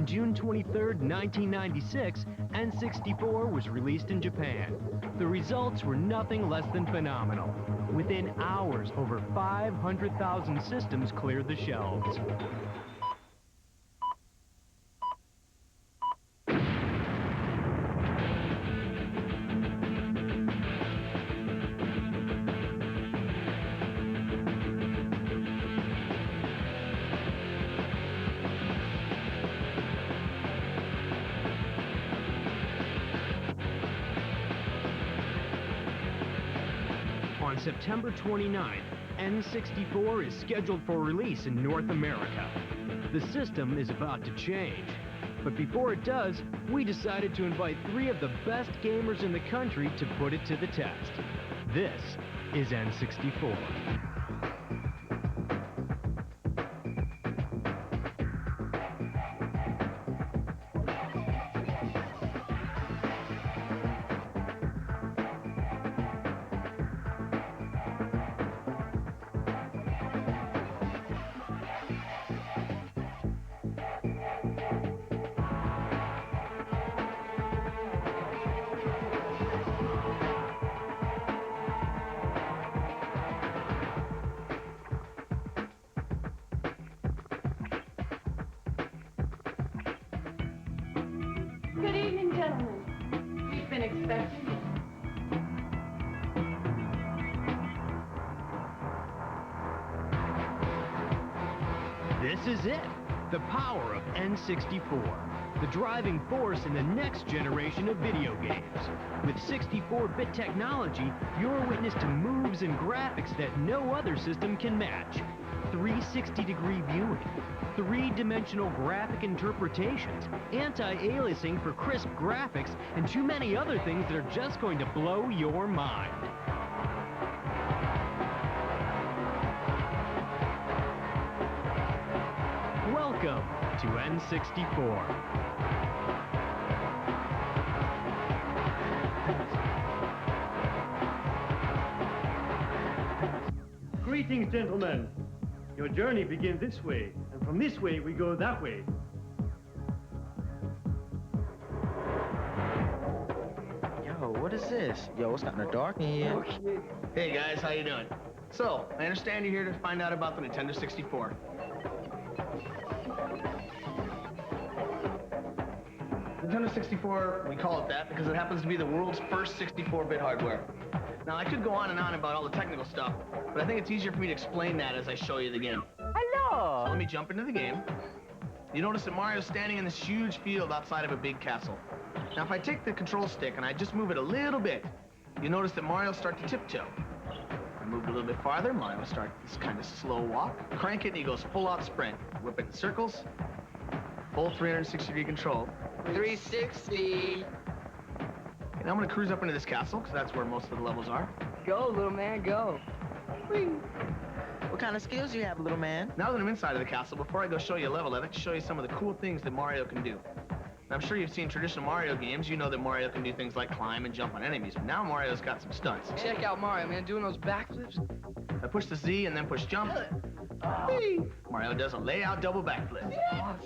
On June 23, 1996, N64 was released in Japan. The results were nothing less than phenomenal. Within hours, over 500,000 systems cleared the shelves. On September 29th, N64 is scheduled for release in North America. The system is about to change. But before it does, we decided to invite 3 of the best gamers in the country to put it to the test. This is N64. Good evening, gentlemen. We've been expecting you. This is it, the power of N64, the driving force in the next generation of video games. With 64-bit technology, you're witness to moves and graphics that no other system can match. 360-degree viewing, 3-dimensional graphic interpretations, anti-aliasing for crisp graphics, and too many other things that are just going to blow your mind. Welcome to N64. Greetings, gentlemen. Your journey begins this way, and from this way we go that way. Yo, what is this? Yo, it's kinda dark in here. Hey guys, how you doing? So, I understand you're here to find out about the Nintendo 64. Nintendo 64, we call it that because it happens to be the world's first 64-bit hardware. Now, I could go on and on about all the technical stuff, but I think it's easier for me to explain that as I show you the game. Hello! So let me jump into the game. You notice that Mario's standing in this huge field outside of a big castle. Now, if I take the control stick and I just move it a little bit, you notice that Mario starts to tiptoe. I move it a little bit farther, Mario starts this kind of slow walk. Crank it and he goes full-out sprint. Whip it in circles, full 360-degree control. 360! And I'm gonna cruise up into this castle, because that's where most of the levels are. Go, little man, go. Whee. What kind of skills do you have, little man? Now that I'm inside of the castle, before I go show you a level, I'd like to show you some of the cool things that Mario can do. And I'm sure you've seen traditional Mario games. You know that Mario can do things like climb and jump on enemies, but now Mario's got some stunts. Check out Mario, man, doing those backflips. I push the Z and then push jump. Mario does a layout double backflip.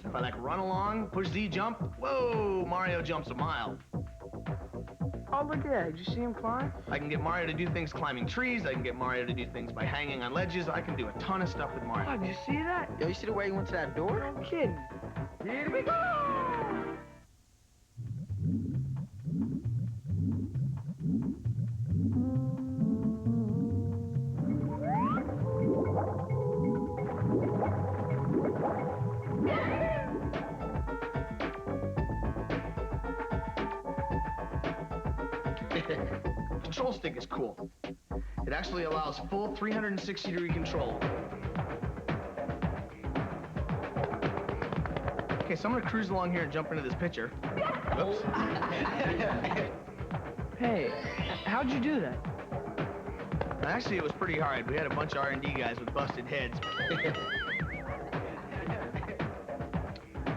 If I like run along, push Z, jump, whoa, Mario jumps a mile. Oh, look at that. Did you see him climb? I can get Mario to do things climbing trees. I can get Mario to do things by hanging on ledges. I can do a ton of stuff with Mario. Oh, did you see that? Yo, you see the way he went to that door? No kidding. Here we go! Control stick is cool. It actually allows full 360-degree control. Okay, so I'm gonna cruise along here and jump into this picture. Oops. Hey, how'd you do that? Actually, it was pretty hard. We had a bunch of R&D guys with busted heads.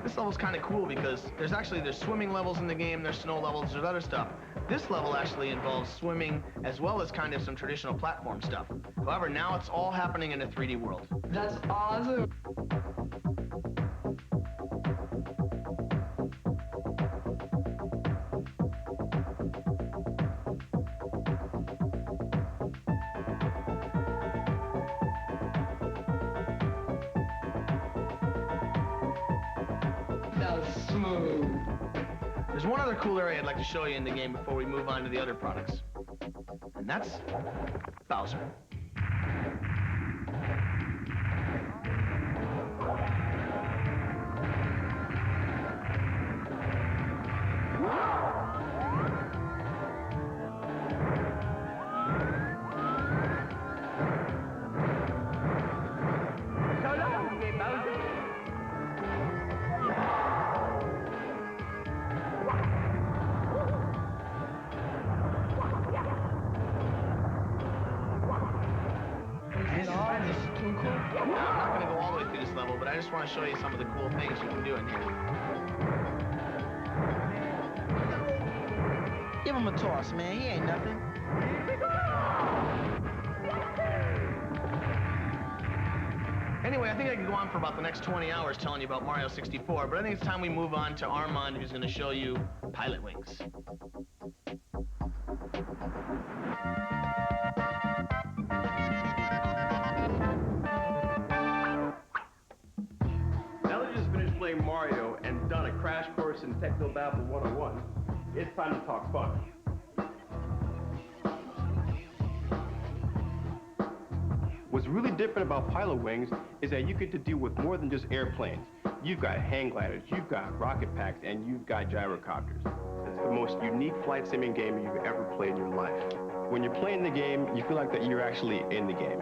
This level's kind of cool because there's swimming levels in the game, there's snow levels, there's other stuff. This level actually involves swimming as well as kind of some traditional platform stuff. However, now it's all happening in a 3D world. That's awesome. There's one other cool area I'd like to show you in the game before we move on to the other products. And that's Bowser. I'm not going to go all the way through this level, but I just want to show you some of the cool things you can do in here. Give him a toss, man. He ain't nothing. Anyway, I think I could go on for about the next 20 hours telling you about Mario 64, but I think it's time we move on to Armand, who's going to show you Pilot Wings. Now that you just finished playing Mario and done a crash course in Techno Babble 101, it's time to talk fun. What's really different about Pilot Wings is that you get to deal with more than just airplanes. You've got hang gliders, you've got rocket packs, and you've got gyrocopters. It's the most unique flight simming game you've ever played in your life. When you're playing the game, you feel like that you're actually in the game.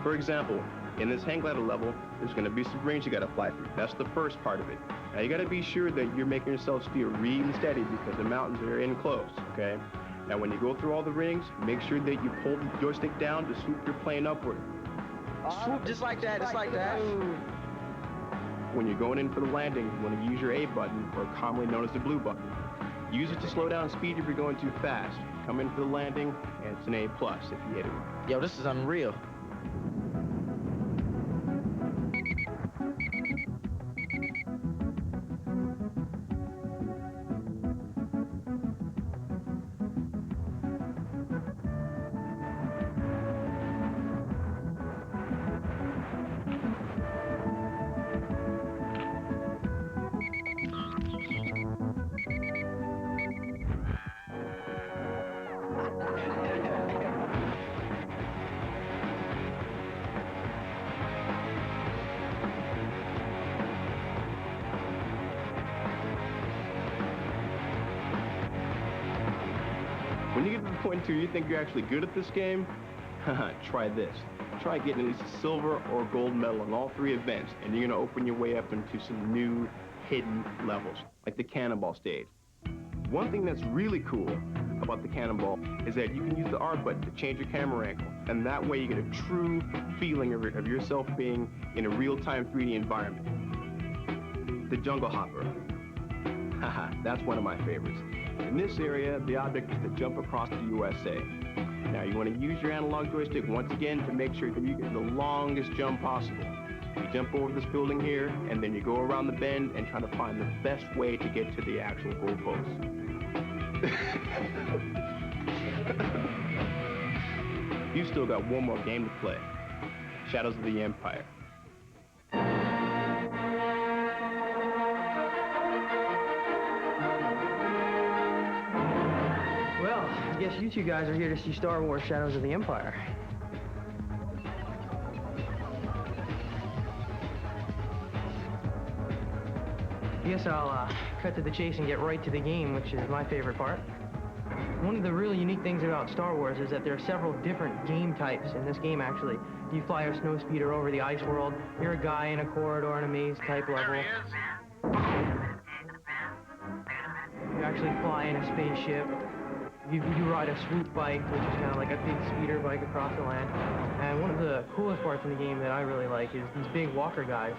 For example, in this hang glider level, there's going to be some rings you got to fly through. That's the first part of it. Now you got to be sure that you're making yourself steer really steady because the mountains are in close, okay? Now when you go through all the rings, make sure that you pull the joystick down to swoop your plane upward. Swoop, just like that, just like that. When you're going in for the landing, you want to use your A button, or commonly known as the blue button. Use it to slow down speed if you're going too fast. Come in for the landing, and it's an A+ if you hit it. Yo, this is unreal. When you get to the point where you think you're actually good at this game, try this. Try getting at least a silver or gold medal in all 3 events, and you're going to open your way up into some new hidden levels, like the cannonball stage. One thing that's really cool about the cannonball is that you can use the R button to change your camera angle, and that way you get a true feeling of yourself being in a real-time 3D environment. The jungle hopper. Haha, that's one of my favorites. In this area, the object is to jump across the USA. Now, you want to use your analog joystick once again to make sure that you get the longest jump possible. You jump over this building here, and then you go around the bend and try to find the best way to get to the actual goal post. You've still got one more game to play. Shadows of the Empire. Well, I guess you 2 guys are here to see Star Wars Shadows of the Empire. I guess I'll cut to the chase and get right to the game, which is my favorite part. One of the really unique things about Star Wars is that there are several different game types in this game, actually. You fly a snow speeder over the ice world, you're a guy in a corridor in a maze type level. You actually fly in a spaceship. You ride a swoop bike, which is kind of like a big speeder bike across the land. And one of the coolest parts in the game that I really like is these big walker guys.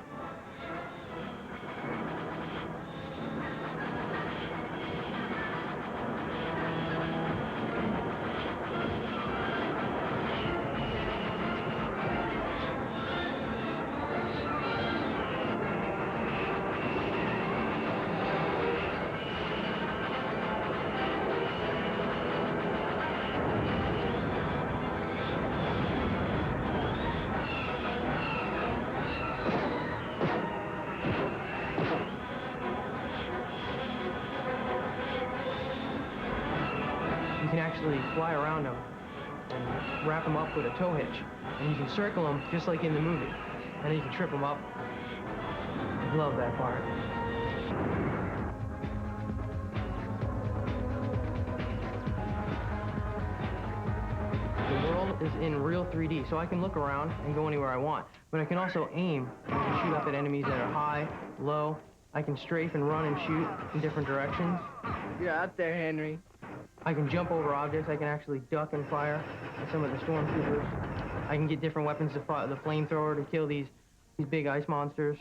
actually fly around them and wrap them up with a tow hitch. And you can circle them just like in the movie. And then you can trip them up. I love that part. The world is in real 3D, so I can look around and go anywhere I want. But I can also aim and shoot up at enemies that are high, low. I can strafe and run and shoot in different directions. You're out there, Henry. I can jump over objects. I can actually duck and fire at some of the stormtroopers. I can get different weapons to fire, the flamethrower to kill these big ice monsters.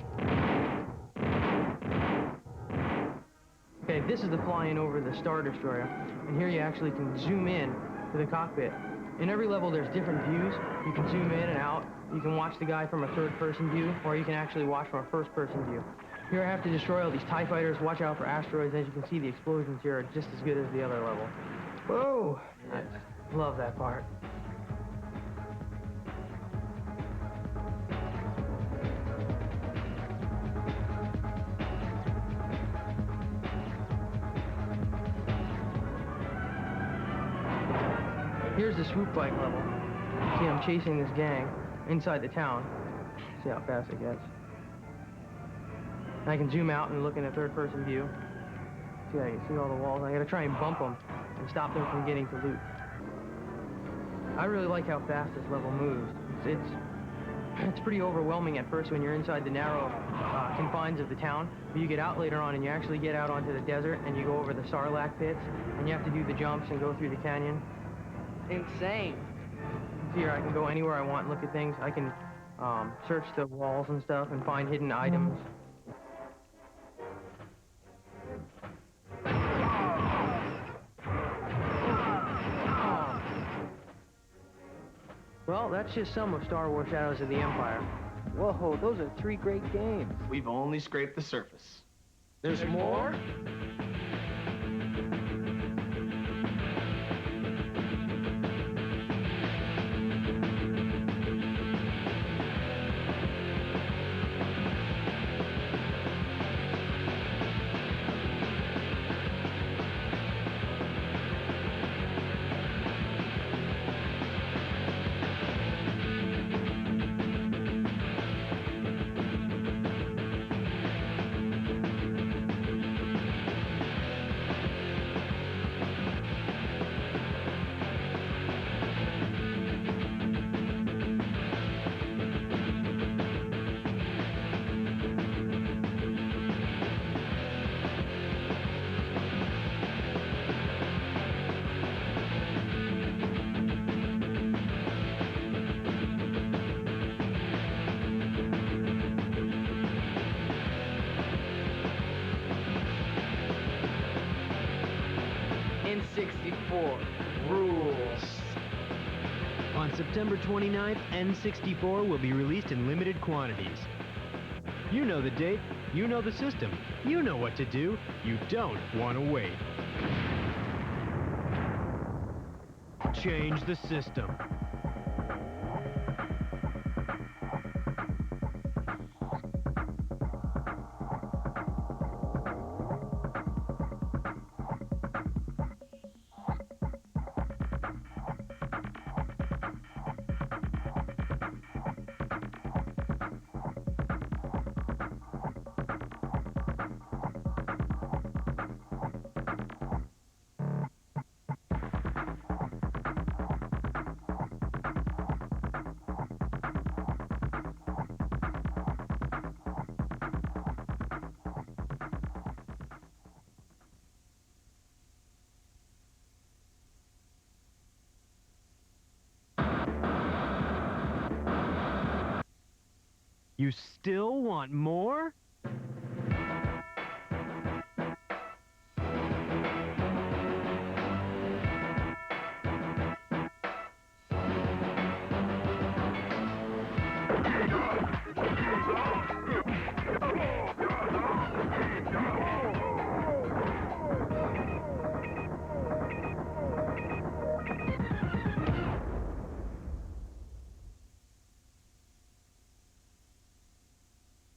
Okay, this is the flying over the Star Destroyer. And here you actually can zoom in to the cockpit. In every level, there's different views. You can zoom in and out. You can watch the guy from a third-person view, or you can actually watch from a first-person view. Here I have to destroy all these TIE fighters, watch out for asteroids. As you can see, the explosions here are just as good as the other level. Whoa! I love that part. Here's the Swoop bike level. See, I'm chasing this gang inside the town. See how fast it gets. I can zoom out and look in a third-person view. See, I can see all the walls. I gotta try and bump them and stop them from getting to loot. I really like how fast this level moves. It's pretty overwhelming at first when you're inside the narrow confines of the town, but you get out later on and you actually get out onto the desert and you go over the Sarlacc pits and you have to do the jumps and go through the canyon. Insane. Here I can go anywhere I want and look at things. I can search the walls and stuff and find hidden items. Well, that's just some of Star Wars Shadows of the Empire. Whoa, those are 3 great games. We've only scraped the surface. There's more? N64 rules. On September 29th, N64 will be released in limited quantities. You know the date, you know the system, you know what to do, you don't want to wait. Change the system. You still want more?